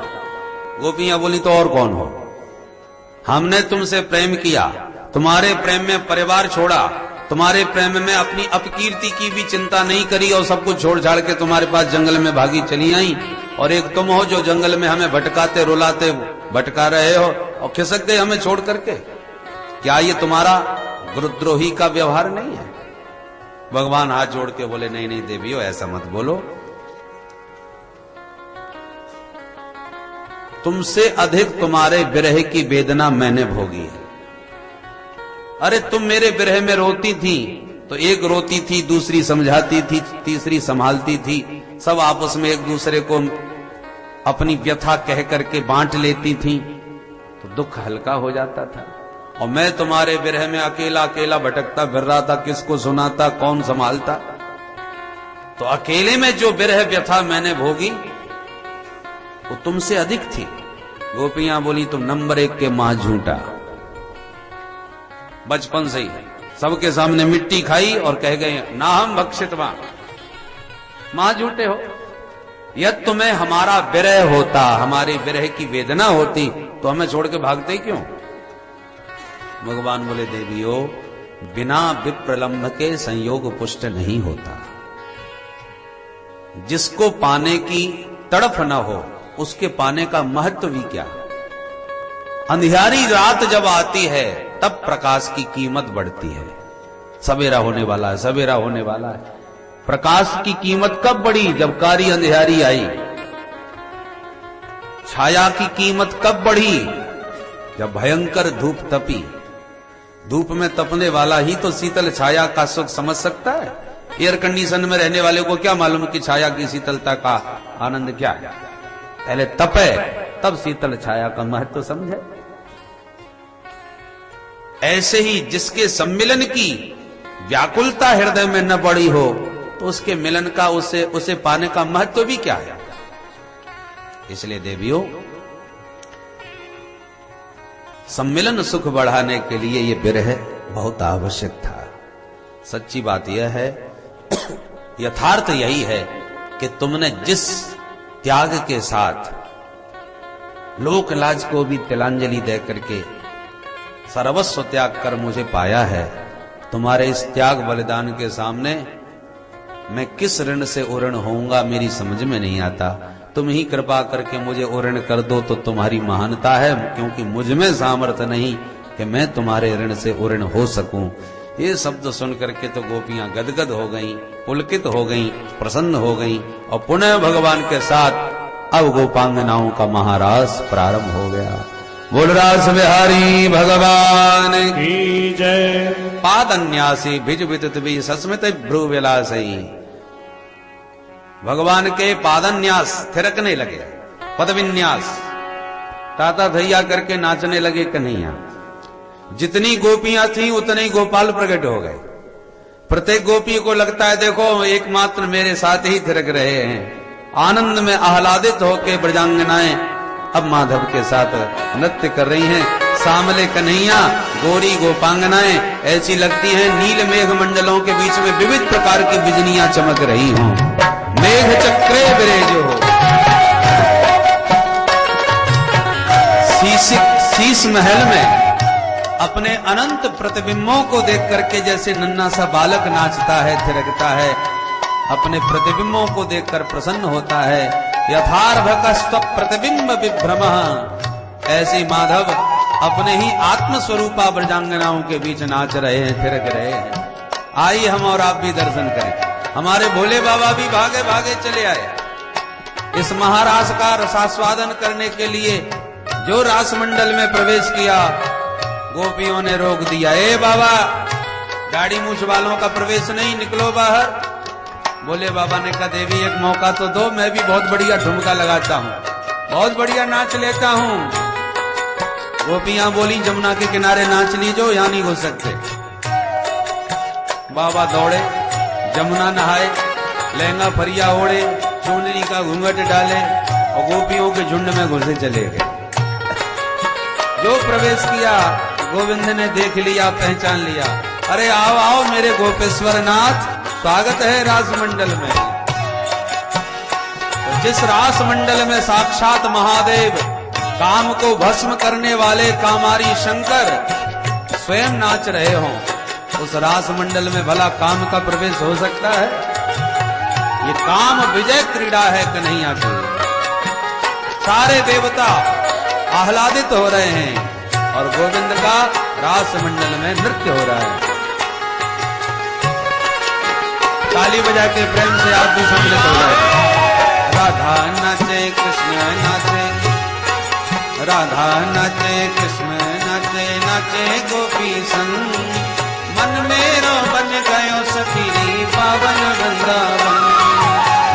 S1: गोपियां बोली, तो और कौन हो? हमने तुमसे प्रेम किया, तुम्हारे प्रेम में परिवार छोड़ा, तुम्हारे प्रेम में अपनी अपकीर्ति की भी चिंता नहीं करी, और सब कुछ छोड़ छाड़ के तुम्हारे पास जंगल में भागी चली आई। और एक तुम हो जो जंगल में हमें भटकाते रुलाते भटका रहे हो, और खिसक गए हमें छोड़ करके। क्या ये तुम्हारा गुरुद्रोही का व्यवहार नहीं है? भगवान हाथ जोड़ के बोले नहीं नहीं देवियों, ऐसा मत बोलो, तुमसे अधिक तुम्हारे विरह की वेदना मैंने भोगी है। अरे तुम मेरे विरह में रोती थी तो एक रोती थी, दूसरी समझाती थी, तीसरी संभालती थी, सब आपस में एक दूसरे को अपनी व्यथा कह करके बांट लेती थी, तो दुख हल्का हो जाता था। और मैं तुम्हारे विरह में अकेला अकेला भटकता फिर रहा था, किसको सुनाता, कौन संभालता। तो अकेले में जो विरह व्यथा मैंने भोगी वो तुमसे अधिक थी। गोपियां बोली तुम नंबर 1 के मां झूठा, बचपन से ही सबके सामने मिट्टी खाई और कह गए ना हम भक्षितवा, मां झूठे हो। यदि तुम्हें हमारा विरह होता, हमारी विरह की वेदना होती तो हमें छोड़ के भागते क्यों। भगवान बोले देवियों, बिना विप्रलंब के संयोग पुष्ट नहीं होता। जिसको पाने की तड़फ न हो उसके पाने का महत्व भी क्या। अंधियारी रात जब आती है तब प्रकाश की कीमत बढ़ती है। सवेरा होने वाला है, सवेरा होने वाला है। प्रकाश की कीमत कब बढ़ी, जब कारी अंधियारी आई। छाया की कीमत कब बढ़ी, जब भयंकर धूप तपी। धूप में तपने वाला ही तो शीतल छाया का सुख समझ सकता है। एयर कंडीशन में रहने वाले को क्या मालूम कि छाया की शीतलता का आनंद क्या है। पहले तपे तब शीतल छाया का महत्व समझे। ऐसे ही जिसके सम्मिलन की व्याकुलता हृदय में न पड़ी हो तो उसके मिलन का, उसे पाने का महत्व भी क्या है। इसलिए देवियों, सम्मिलन सुख बढ़ाने के लिए यह विरह बहुत आवश्यक था। सच्ची बात यह है, यथार्थ यही है कि तुमने जिस त्याग के साथ लोक लाज को भी तिलांजलि दे करके सर्वस्व त्याग कर मुझे पाया है, तुम्हारे इस त्याग बलिदान के सामने मैं किस ऋण से उऋण होऊंगा मेरी समझ में नहीं आता। तुम ही कृपा करके मुझे उऋण कर दो तो तुम्हारी महानता है, क्योंकि मुझ में सामर्थ्य नहीं कि मैं तुम्हारे ऋण से उऋण हो सकूं। ये शब्द सुन करके तो गोपियां गदगद हो गईं, पुलकित हो गईं, प्रसन्न हो गईं और पुनः भगवान के साथ अब गोपांगनाओं का महारास प्रारंभ हो गया। बोल रास बिहारी भगवान
S2: की जय।
S1: पादन्यासी भिज विदित भी सस्मित भ्रू विलासई। भगवान के पादन्यास थिरकने लगे, पदविन्यास ताता धैया करके नाचने लगे कन्हैया। जितनी गोपियां थीं उतने ही गोपाल प्रकट हो गए। प्रत्येक गोपी को लगता है देखो एकमात्र मेरे साथ ही थिरक रहे हैं। आनंद में आह्लादित होकर ब्रजांगनाएं अब माधव के साथ नृत्य कर रही हैं। सामले कन्हैया, गोरी गोपांगनाएं ऐसी लगती हैं नील मेघ मंडलों के बीच में विविध प्रकार की बिजलियां चमक रही हों। मेघ चक्रे विरेजो हो। शीश महल में अपने अनंत प्रतिबिंबों को देख करके जैसे नन्हा सा बालक नाचता है, थिरकता है, अपने प्रतिबिंबों को देखकर प्रसन्न होता है। यथार्भकस्त्व प्रतिबिंब विभ्रमः, ऐसे माधव अपने ही आत्मस्वरूपा ब्रजांगनाओं के बीच नाच रहे हैं, थिरक रहे हैं। आइए हम और आप भी दर्शन करें। हमारे भोले बाबा भी भागे भागे चले आए इस महारास का रसास्वादन करने के लिए। जो रास मंडल में प्रवेश किया गोपियों ने रोक दिया, ए बाबा दाढ़ी मूछ वालों का प्रवेश नहीं, निकलो बाहर। बोले बाबा ने कहा देवी एक मौका तो दो, मैं भी बहुत बढ़िया ठुमका लगाता हूँ, बहुत बढ़िया नाच लेता हूँ। गोपियां बोली जमुना के किनारे नाच लीजो, यहां नहीं घुस सकते। बाबा दौड़े, जमुना नहाए, लहंगा फरिया ओढ़े, चुनरी का घूंघट डाले और गोपियों के झुंड में घुसे चले गए। जो प्रवेश किया गोविंद ने देख लिया, पहचान लिया। अरे आओ आओ मेरे गोपेश्वर नाथ, स्वागत है रास मंडल में। तो जिस रास मंडल में साक्षात महादेव, काम को भस्म करने वाले कामारी शंकर स्वयं नाच रहे हों, उस रास मंडल में भला काम का प्रवेश हो सकता है? ये काम विजय क्रीड़ा है कन्हैया की। सारे देवता आह्लादित हो रहे हैं और गोविंद का रास मंडल में नृत्य हो रहा है। ताली बजा के प्रेम से आप भी सम्मिलित हो जाए। राधा नाचे कृष्ण नाचे, राधा नाचे कृष्ण नाचे, नाचे गोपी संग, मन मेरो बन गयो सखी पावन वृंदावन।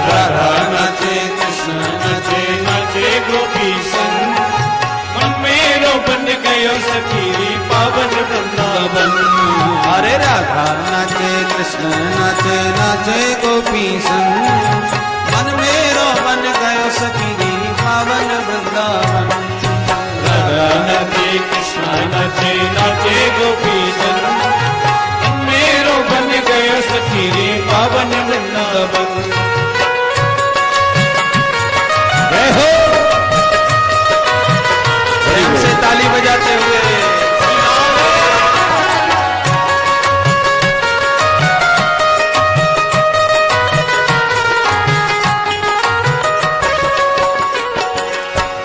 S2: राधा नाचे कृष्ण नाचे, नाचे गोपी संग, मन मेरो बन गयो सखी पावन वृंदावन।
S1: अरे राधा नाचे कृष्ण नाचे, नाचे गोपी संग, मन मेरो बन गयो सखी पावन वृंदावन।
S2: राधा नाचे कृष्ण नाचे, नाचे गोपी संग, मन मेरो बन गयो सखी पावन वृंदावन। जय हो।
S1: प्रेम से ताली बजाते हुए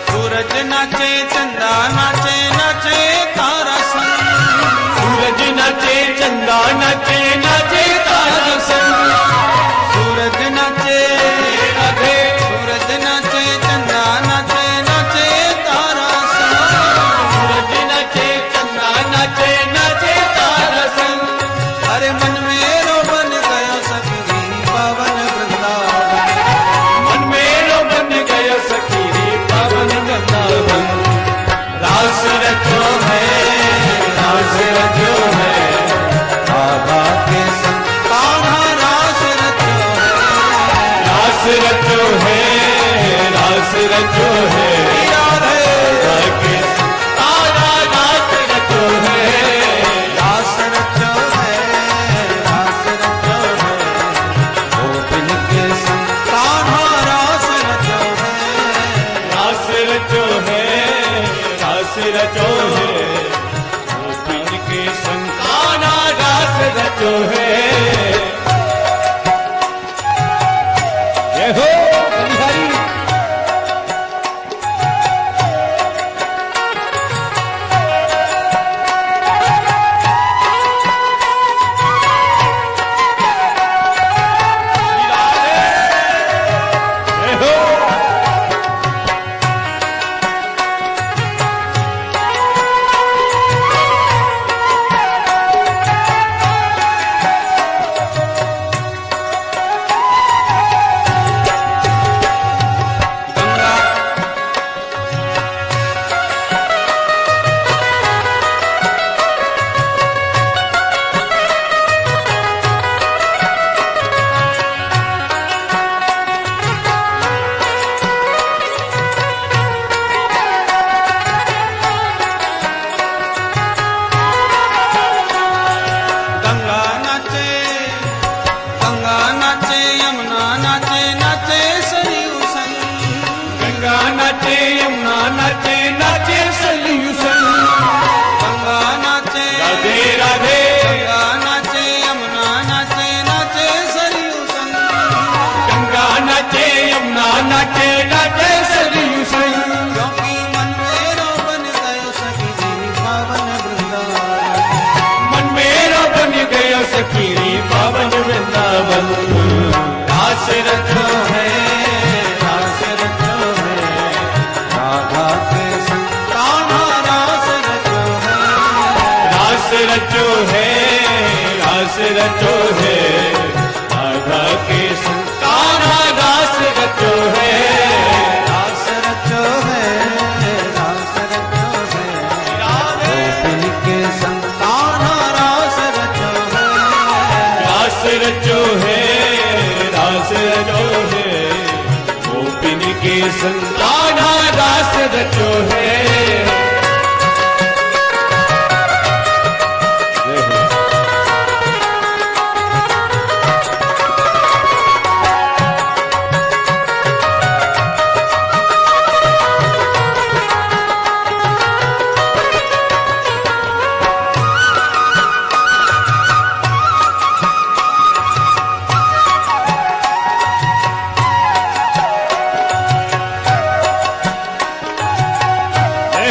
S1: सूरज नाचे, चंदा नाचे, नाचे तारा संग।
S2: सूरज नाचे, चंदा नाचे, नाचे तारा संग।
S1: सूरज नाचे,
S2: राधे
S1: सूरज नाचे, चंदा नाचे, नाचे तारा संग।
S2: सूरज नाचे, चंदा नाचे, नाचे तारा संग।
S1: अरे मन मेरो बन गयो सखी पावन वृंदावन।
S2: मन मेरो बन गयो सखी पावन वृंदावन। रास रचो है, रास रचो है,
S1: राधा के संग कान्हा रास रचो है।
S2: रास रचो है, रास रचो है,
S1: राधे
S2: राधा के तारा रास रचो है।
S1: रास रचो है, रास रचो है, गोपिन के संग कान्हा रास रचो है।
S2: रास रचो है, रास रचो है, गोपिन के संताना रास रचो है। जय हो हरि। जय हो।
S1: गंगा गंगा नाचे, गंगा नाचे, यमुना नाचे, नाचे सरयू संग।
S2: गंगा नाचे, यमुना नाचे, नाचे सरयू संग।
S1: गंगा नाचे,
S2: राधे राधे।
S1: गंगा नाचे, यमुना नाचे, नाचे सरयू संग।
S2: गंगा नाचे, यमुना नाचे, नाचे सरयू संग।
S1: क्योंकि मन मेरो बन गयो सखी पावन वृंदावन।
S2: मन मेरो बन गयो सखी पावन वृंदावन।
S1: रास रचो है, रास रचो है, राधा के संग कान्हा रास रचो है।
S2: रास रचो है, रास रचो है, राधा के संताना रास रचो है।
S1: रास रचो है, रास रचो है, गोपिन के संग कान्हा रास रचो है।
S2: रास रचो है, रास रचो है, गोपिन के संताना रास रचो है। जय हो। जय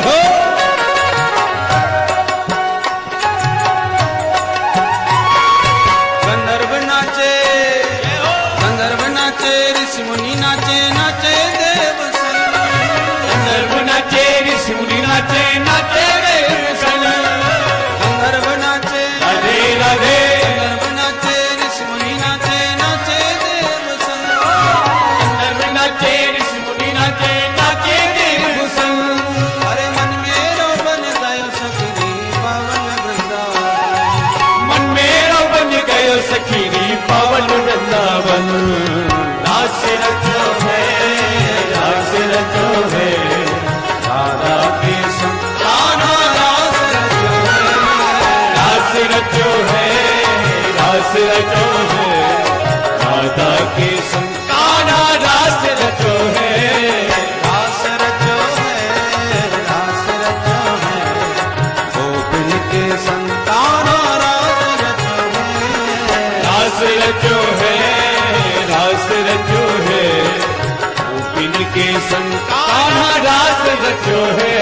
S2: संग कान्हा रास रचो है।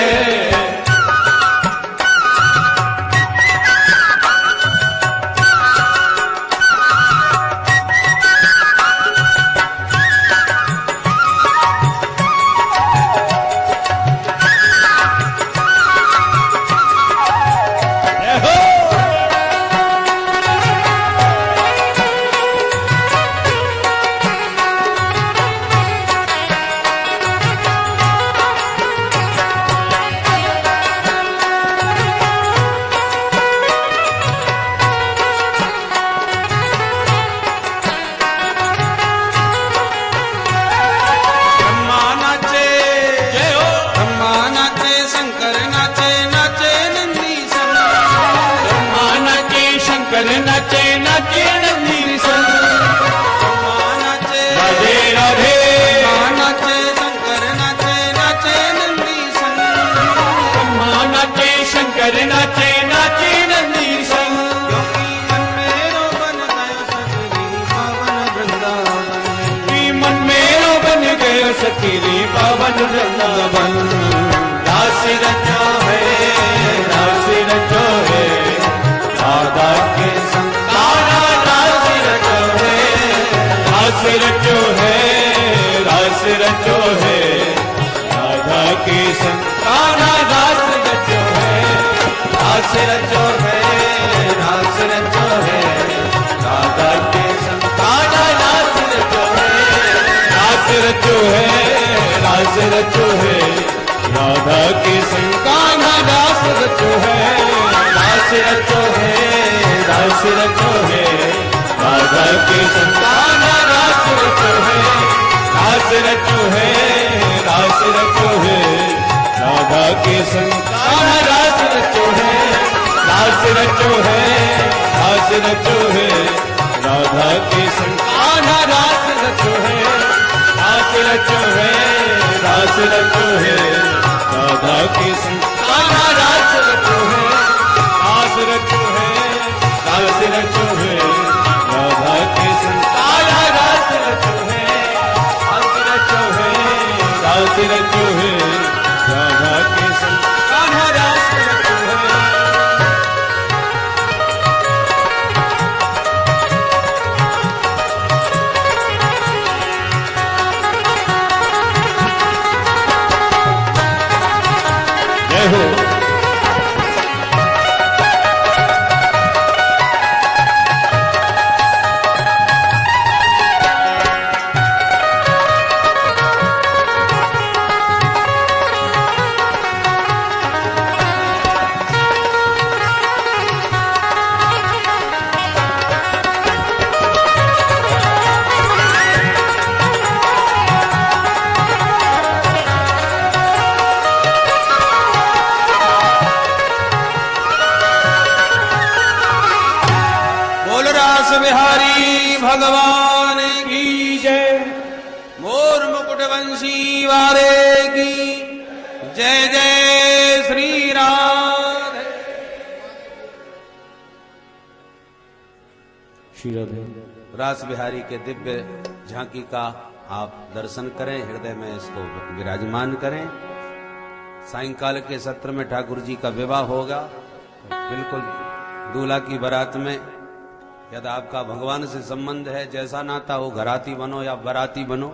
S1: नाचे नाचे नंदी संग नाचे
S2: राधे राधे
S1: नाचे शंकर नाचे नाचे नंदी संग
S2: नाचे शंकर नाचे नाचे नंदी संग
S1: मन मेरो बन गयो सखीरी पावन वृंदावन
S2: रास रचो है रास रचो है राधा के संग कान्हा रास रचो है रास रचो है रास रचो है राधा के संग कान्हा रास रचो है रास रचो है रास रचो है राधा के संग कान्हा रास रचो है रास रचो है रास रचो है राधा के संग कान्हा रास रचो है रास रचो है रास रचो है राधा के संग कान्हा रास रचो है रास रचो है रास रचो है राधा के संग कान्हा रास रचो है रास रचो है रास रचो है राधा के संग कान्हा रास रचो है रास रचो है रास रचो है राधा के संग कान्हा रास रचो है रास रचो है रास रचो है राधा के संग कान्हा रास रचो है रास रचो है रास रचो है राधा के संग कान्हा रास रचो है। जय हो
S1: बोल रास बिहारी भगवान की जय। मोर मुकुट वंशी वाले की जय जय श्री राधे।
S2: श्री राधे
S1: रास बिहारी के दिव्य झांकी का आप दर्शन करें, हृदय में इसको विराजमान करें। सायंकाल के सत्र में ठाकुर जी का विवाह होगा। बिल्कुल दूल्हा की बारात में यदि आपका भगवान से संबंध है, जैसा नाता हो, घराती बनो या बाराती बनो,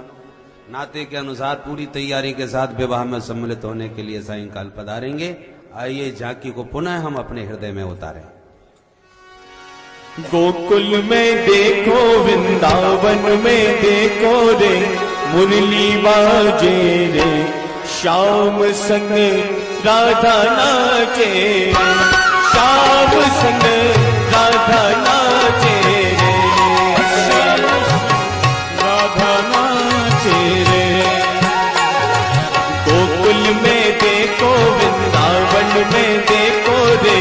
S1: नाते के अनुसार पूरी तैयारी के साथ विवाह में सम्मिलित होने के लिए सायंकाल पधारेंगे। आइए झांकी को पुनः हम अपने हृदय में उतारें।
S2: गोकुल में देखो वृंदावन में देखो रे मुरली बाजे रे श्याम संग राधा नाचे श्याम संग राधा नाचे रे राधा नाचे रे। गोकुल में देखो वृंदावन में देखो रे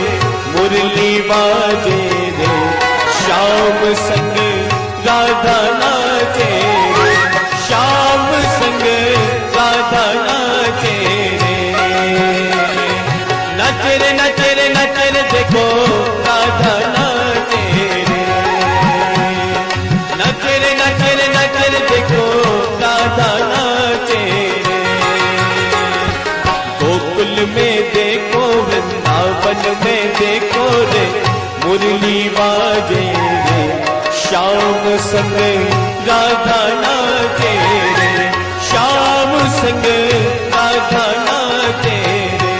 S2: मुरली बाजे रे श्याम संग राधा नाचे श्याम संग राधा नाचे नाचे रे नाचे रे नाचे रे देखो राधा नाचे नाचे रे नाचे रे नाचे रे देखो राधा नाचे वृंदावन में देखो रे मुरली बाजे रे, श्याम संग राधा नाचे रे, श्याम संग राधा नाचे रे।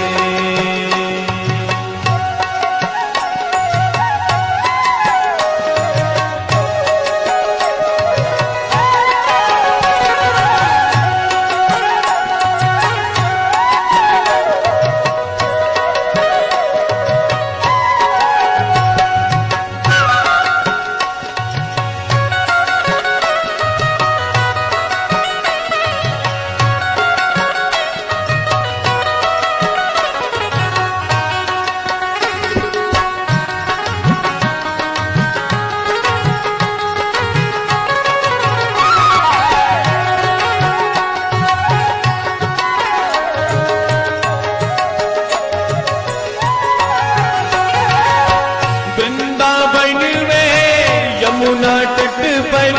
S2: यमुना तट पर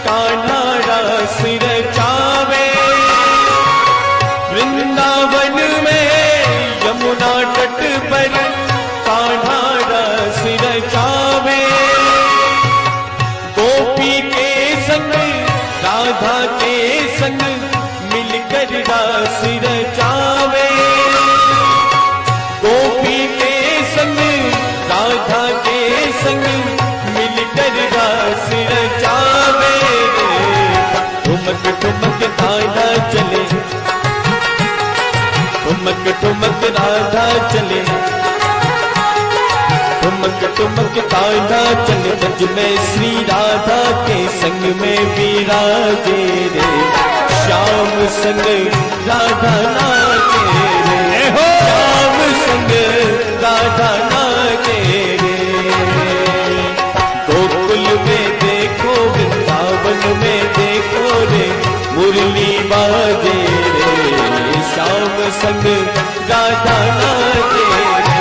S2: कान्हा रास रचावे, वृंदावन में यमुना तट पर कान्हा रास रचावे, गोपी के संग राधा के संग मिलकर रास रचावे, गोपी के संग राधा के संग मिलकर रास रचावे रे। ठुमक ठुमक राधा चले, ठुमक ठुमक राधा चले, ठुमक ठुमक राधा चले, ब्रज में श्री राधा के संग में विराजे रे, श्याम संग राधा नाचे रे, श्याम संग राधा नाचे रे। गोकुल में देखो वृंदावन में देखो रे मुरली बाजे रे, श्याम संग राधा नाचे रे,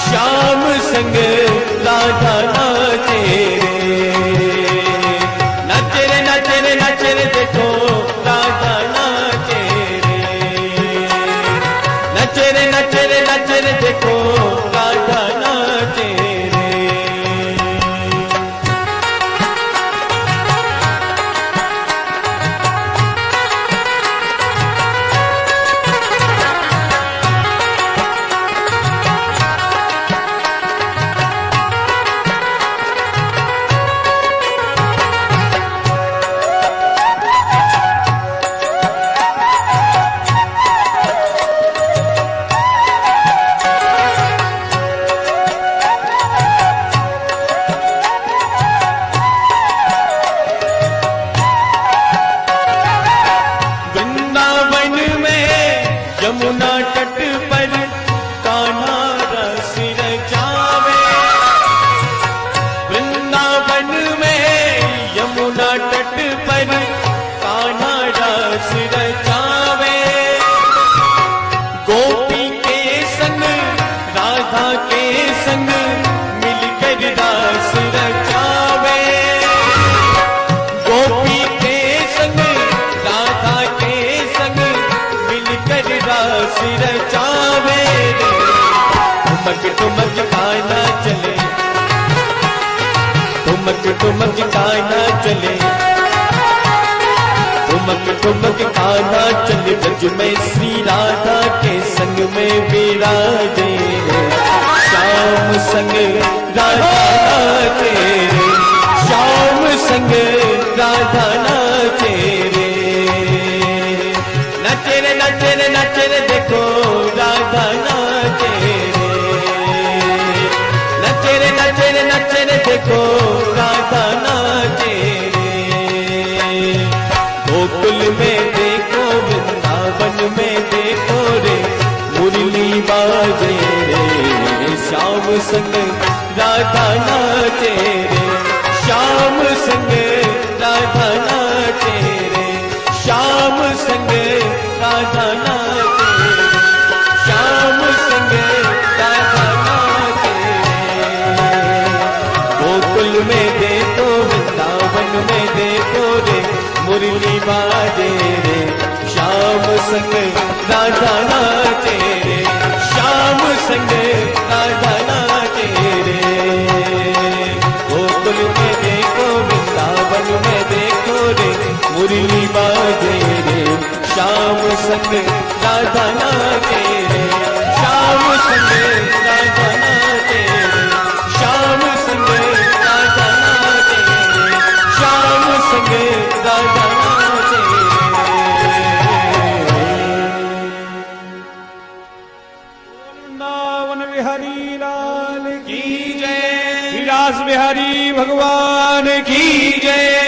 S2: श्याम संग राधा नाचे रे। नाचे रे नाचे रे नाचे रे देखो राधा नाचे रे, नाचे रे नाचे रे नाचे रे देखो राधा नाचे रे। यमुना तट पर कान्हा रस रचावे, वृंदावन में यमुना तट पर कान्हा रस रचावे, गोपी के संग राधा के संग मिलकर रस रचावे, गोपी के संग राधा के संग मिलकर रास रचावे रे। ठुमक ठुमक कान्हा चले, ठुमक ठुमक कान्हा चले, ठुमक ठुमक कान्हा चले, ब्रज में श्री राधा के संग में विराजे रे, श्याम संग राधा नाचे रे, श्याम संग राधा नाचे रे। नाचे रे नाचे रे नाचे रे देखो राधा नाचे रे, नाचे रे नाचे रे नाचे रे देखो राधा नाचे रे। गोकुल में देखो वृंदावन में देखो रे मुरली बाजे रे, श्याम संग राधा नाचे रे, श्याम संग राधा नाचे रे, श्याम संग राधा नाचे रे, श्याम संग राधा नाचे रे। गोकुल में देखो वृंदावन में देखो रे मुरली बाजे रे, श्याम संग राधा नाचे रे, श्याम संग राधा श्याम संग राधा नाचे रे, श्याम संग राधा नाचे रे, श्याम संग राधा नाचे रे, श्याम संग राधा नाचे रे।
S3: वृंदावन बिहारी लाल की
S2: की जय,
S3: विलास बिहारी भगवान की
S2: की जय।